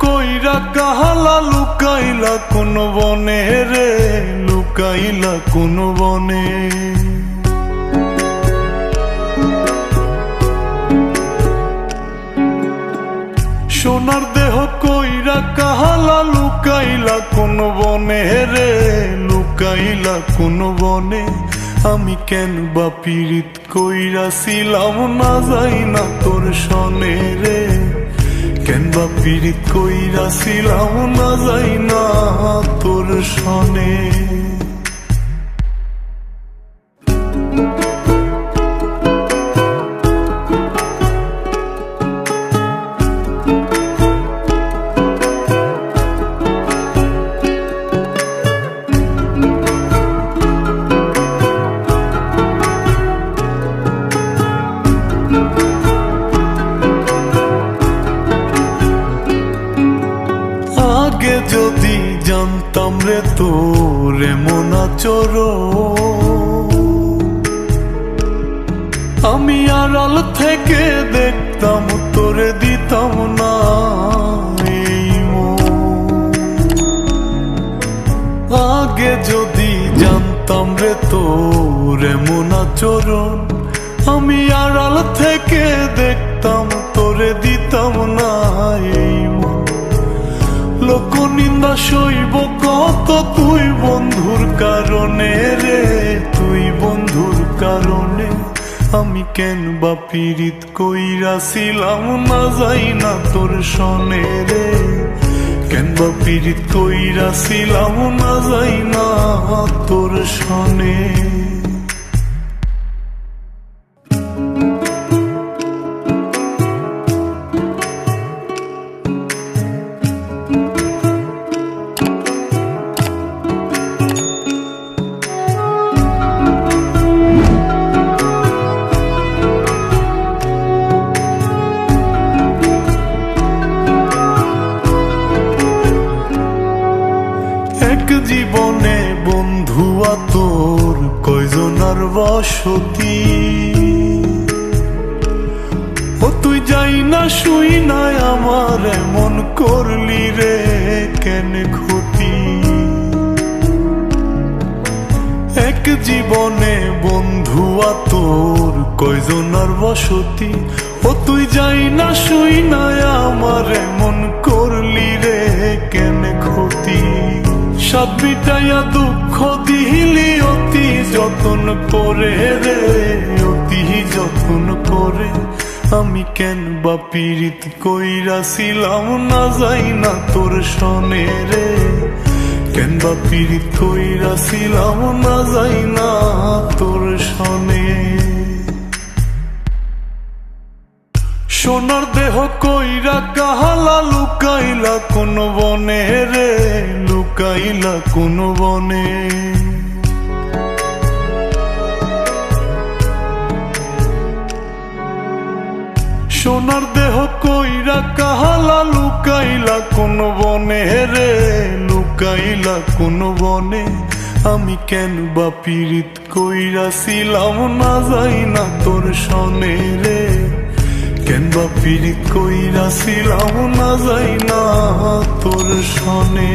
কইরা কাহালা লুকাইলা কোন বনে রে, লুকাইলা কোন বনে। সোনার দেহ কইরা কাহালা লুকাইলা কোন বনে রে, লুকাইলা কোন বনে। আমি কেন বা পীড়িত কইরাছিলাম না যাই না তোর সনে রে, কেন বা পীড়িত কইরাছিলাম না যাই না তোর সনে। আগে যদি জানতাম রে তোর এমন আচরণ, আমি আড়াল থেকে দেখতাম তোরে দিতাম না এই মন। আগে যদি জানতাম রে তোর এমন আচরণ, আমি আড়াল থেকে দেখতাম তোরে দিতাম না এই মন। লোক নিন্দা সইব কত তুই বন্ধুর কারণে রে, তুই বন্ধুর কারণে। আমি কেন বা পীড়িত কইরাছিলাম না যাই না তোর সনে রে, কেন বা পীড়িত কইরাছিলাম না যাই না তোর সনে। এক জীবনে বন্ধুয়া তোর কয়জনার বসতি, ও তুই যাই না শুই নাই আমার এমন করলি রে কেন ক্ষতি। এক জীবনে বন্ধুয়া তোর কয়জনার বসতি, ও তুই যাই না শুই নাই আমার এমন করলি রে কেন ক্ষতি। সাত বিটাইয়া দুঃখ দিলি অতি যতন করে রে, অতি যতন করে। আমি কেন বা পীড়িত কইরাছিলাম না যাই না তোর সনে রে, কেন বা পীড়িত কইরাছিলাম না যাই না তোর সনে। সোনার দেহ কইরা কাহালা লুকাইলা কোন বনে রে, লুকাইলা কোন বনে। সোনার দেহ কইরা কাহালা লুকাইলা কোন বনে রে, লুকাইলা কোন বনে। আমি কেন বা পীড়িত কইরাছিলাম না যাই না তোর সনে রে, কেন বা পীড়িত কইরাছিলাম না যাই না তোর সনে।